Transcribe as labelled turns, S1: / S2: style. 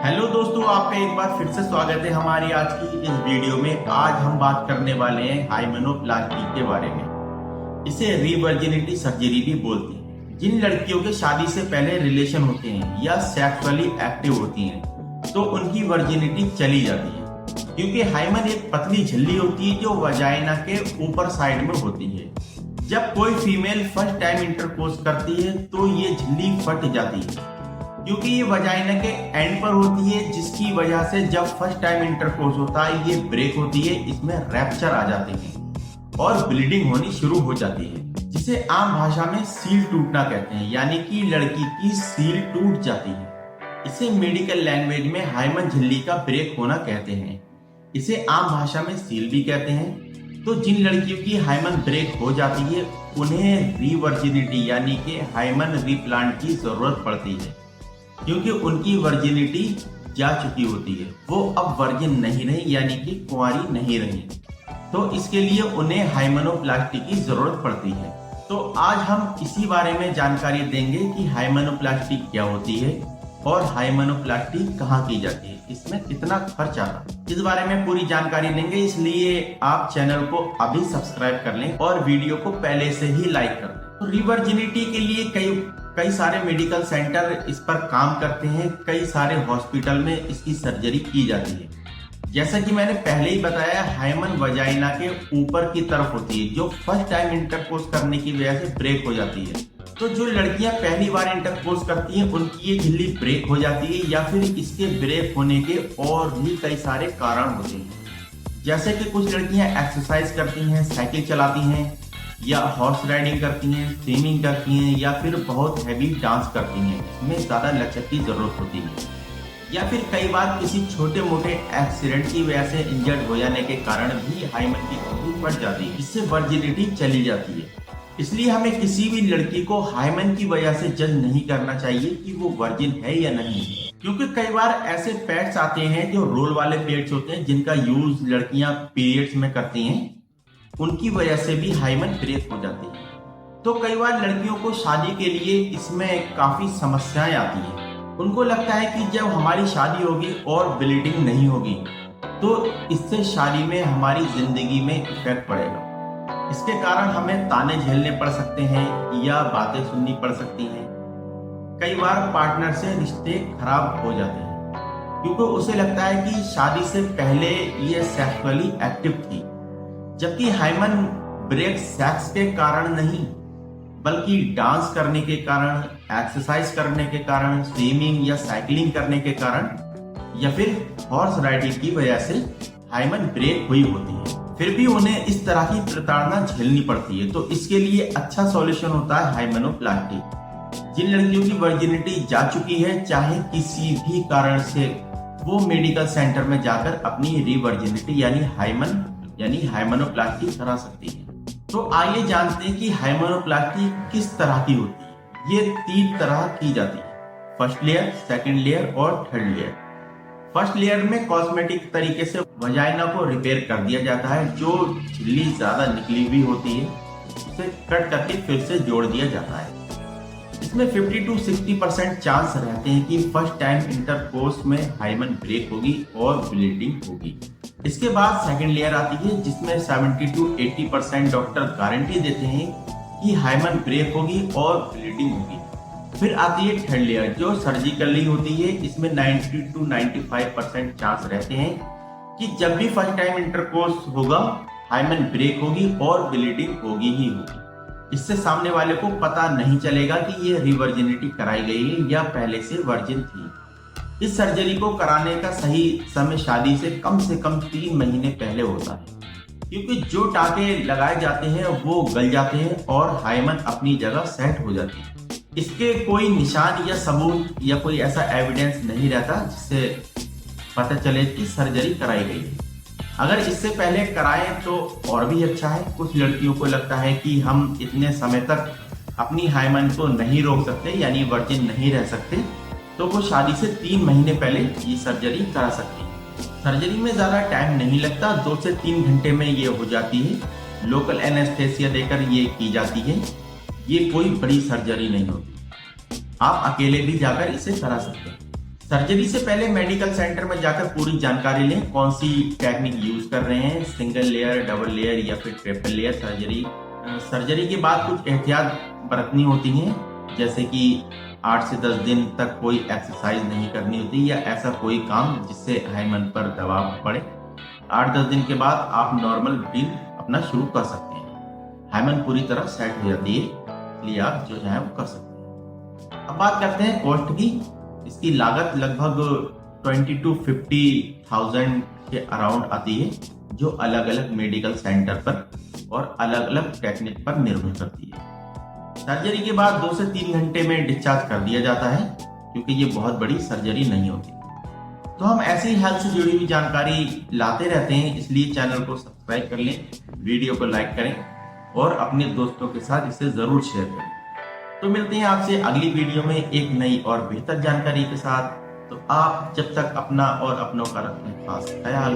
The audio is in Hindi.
S1: हेलो दोस्तों, आपका एक बार फिर से स्वागत है हमारी आज की इस वीडियो में। आज हम बात करने वाले हैं हाइमेनोप्लास्टी के बारे में। इसे रिवर्जिनिटी सर्जरी भी बोलते हैं। जिन लड़कियों के शादी से पहले रिलेशन होते हैं या सेक्सुअली एक्टिव होती हैं तो उनकी वर्जिनिटी चली जाती है, क्योंकि हाइमन एक पतली झिल्ली होती है जो वजाइना के ऊपर साइड में होती है। जब कोई फीमेल फर्स्ट टाइम इंटरकोर्स करती है तो ये झिल्ली फट जाती है, क्योंकि ये वजाइना के एंड पर होती है, जिसकी वजह से जब फर्स्ट टाइम इंटरकोर्स होता है ये ब्रेक होती है, इसमें रैप्चर आ जाते हैं और ब्लीडिंग होनी शुरू हो जाती है, जिसे आम भाषा में सील टूटना कहते हैं, यानी कि लड़की की सील टूट जाती है। इसे मेडिकल लैंग्वेज में हाइमन झिल्ली का ब्रेक होना कहते हैं। इसे आम भाषा में सील भी कहते हैं। तो जिन लड़कियों की हाइमन ब्रेक हो जाती है उन्हें रिवर्जिनिटी यानी कि हाइमन रिप्लांट की जरूरत पड़ती है, क्योंकि उनकी वर्जिनिटी जा चुकी होती है, वो अब वर्जिन नहीं रही यानी कि कुंवारी नहीं रही। तो इसके लिए उन्हें हाइमेनोप्लास्टी की जरूरत पड़ती है। तो आज हम इसी बारे में जानकारी देंगे कि हाइमेनोप्लास्टी क्या होती है और हाइमेनोप्लास्टी कहाँ की जाती है, इसमें कितना खर्च आता है, इस बारे में पूरी जानकारी लेंगे। इसलिए आप चैनल को अभी सब्सक्राइब कर लें और वीडियो को पहले से ही लाइक कर दें। तो रिवर्जिनिटी के लिए कई सारे मेडिकल सेंटर इस पर काम करते हैं, कई सारे हॉस्पिटल में इसकी सर्जरी की जाती है। जैसा कि मैंने पहले ही बताया, हाइमन वजाइना के ऊपर की तरफ होती है, जो फर्स्ट टाइम इंटरकोर्स करने की वजह से ब्रेक हो जाती है। तो जो लड़कियां पहली बार इंटरकोर्स करती हैं उनकी ये झिल्ली ब्रेक हो जाती है, या फिर इसके ब्रेक होने के और भी कई सारे कारण होते हैं। जैसे कि कुछ लड़कियां एक्सरसाइज करती हैं, साइकिल चलाती हैं, या हॉर्स राइडिंग करती हैं, स्विमिंग करती हैं, या फिर बहुत हैवी डांस करती हैं, इसमें ज्यादा लचक की जरूरत होती है, या फिर कई बार किसी छोटे मोटे एक्सीडेंट की वजह से इंजर्ड हो जाने के कारण भी हाइमन की झिल्ली फट जाती है, इससे वर्जिनिटी चली जाती है। इसलिए हमें किसी भी लड़की को हाइमन की वजह से जज नहीं करना चाहिए कि वो वर्जिन है या नहीं, क्योंकि कई बार ऐसे पैड्स आते हैं जो रोल वाले पैड्स होते हैं, जिनका यूज लड़कियां पीरियड्स में करती हैं, उनकी वजह से भी हाइमन ब्रेक हो जाती है। तो कई बार लड़कियों को शादी के लिए इसमें काफी समस्याएं आती हैं। उनको लगता है कि जब हमारी शादी होगी और ब्लीडिंग नहीं होगी तो इससे शादी में हमारी जिंदगी में इफेक्ट पड़ेगा। इसके कारण हमें ताने झेलने पड़ सकते हैं या बातें सुननी पड़ सकती हैं। कई बार पार्टनर से रिश्ते खराब हो जाते हैं, क्योंकि उसे लगता है कि शादी से पहले ये सेक्सुअली एक्टिव थी, जबकि हाइमन ब्रेक सेक्स के कारण नहीं बल्कि डांस करने के कारण, एक्सरसाइज करने के कारण, स्विमिंग या साइकिलिंग करने के कारण, या फिर हॉर्स राइडिंग की वजह से हाइमन ब्रेक हुई होती है। फिर भी उन्हें इस तरह की प्रताड़ना झेलनी पड़ती है। तो इसके लिए अच्छा सॉल्यूशन होता है हाइमेनोप्लास्टी। जिन लड़कियों की वर्जिनिटी जा चुकी है, चाहे किसी भी कारण से, वो मेडिकल सेंटर में जाकर अपनी रिवर्जिनिटी यानी हाइमेनोप्लास्टी करा सकती है। तो आइए जानते हैं कि हाइमेनोप्लास्टी किस तरह की होती है। ये 3 तरह की जाती है, फर्स्ट लेयर, सेकंड लेयर और थर्ड लेयर। फर्स्ट लेयर में कॉस्मेटिक तरीके से वजाइना को रिपेयर कर दिया जाता है। जो झिल्ली ज्यादा निकली हुई होती है उसे कट करके फिर से जोड़ दिया जाता है। इसमें 50 to 60% चांस रहते हैं कि फर्स्ट टाइम इंटरकोर्स में हाइमन ब्रेक होगी और ब्लीडिंग होगी। इसके बाद सेकंड लेयर आती है, जिसमें 70 to 80% डॉक्टर गारंटी देते हैं कि हाइमन ब्रेक होगी और ब्लीडिंग होगी। फिर आती है थर्ड लेयर, जो सर्जिकली होती है। इसमें 90 to 95% चांस रहते हैं कि जब भी फर्स्ट टाइम इंटरकोर्स होगा हाइमन ब्रेक होगी और ब्लीडिंग होगी ही होगी। इससे सामने वाले को पता नहीं चलेगा कि ये रिवर्जिनिटी कराई गई है या पहले से वर्जिन थी। इस सर्जरी को कराने का सही समय शादी से कम 3 महीने पहले होता है, क्योंकि जो टाके लगाए जाते हैं वो गल जाते हैं और हाइमन अपनी जगह सेट हो जाती है। इसके कोई निशान या सबूत या कोई ऐसा एविडेंस नहीं रहता जिससे पता चले कि सर्जरी कराई गई है। अगर इससे पहले कराएं तो और भी अच्छा है। कुछ लड़कियों को लगता है कि हम इतने समय तक अपनी हाइमन को नहीं रोक सकते, यानी वर्जिन नहीं रह सकते, तो वो शादी से 3 महीने पहले ये सर्जरी करा सकती है। सर्जरी में ज्यादा टाइम नहीं लगता, 2 से 3 घंटे में ये हो जाती है। लोकल एनेस्थेसिया देकर ये की जाती है। ये कोई बड़ी सर्जरी नहीं होती, आप अकेले भी जाकर इसे करा सकते हैं। सर्जरी से पहले मेडिकल सेंटर में जाकर पूरी जानकारी लें, कौन सी टेक्निक यूज कर रहे हैं, सिंगल लेयर, डबल लेयर या फिर ट्रिपल लेयर सर्जरी के बाद कुछ एहतियात बरतनी होती हैं, जैसे कि 8 से 10 दिन तक कोई एक्सरसाइज नहीं करनी होती या ऐसा कोई काम जिससे हाइमन पर दबाव पड़े। 8-10 दिन के बाद आप नॉर्मल रूटीन अपना शुरू कर सकते हैं। हाइमन पूरी तरह सेट हो जाती है, इसलिए आप जो है वो कर सकते हैं। अब बात करते हैं कॉस्ट की। इसकी लागत लगभग 20 to 50,000 के अराउंड आती है, जो अलग अलग मेडिकल सेंटर पर और अलग अलग टेक्निक पर निर्भर करती है। सर्जरी के बाद 2 से 3 घंटे में डिस्चार्ज कर दिया जाता है, क्योंकि ये बहुत बड़ी सर्जरी नहीं होती। तो हम ऐसे ही हेल्थ से जुड़ी हुई जानकारी लाते रहते हैं, इसलिए चैनल को सब्सक्राइब कर लें, वीडियो को लाइक करें और अपने दोस्तों के साथ इसे जरूर शेयर करें। तो मिलते हैं आपसे अगली वीडियो में एक नई और बेहतर जानकारी के साथ। तो आप जब तक अपना और अपनों का रखें खास ख्याल।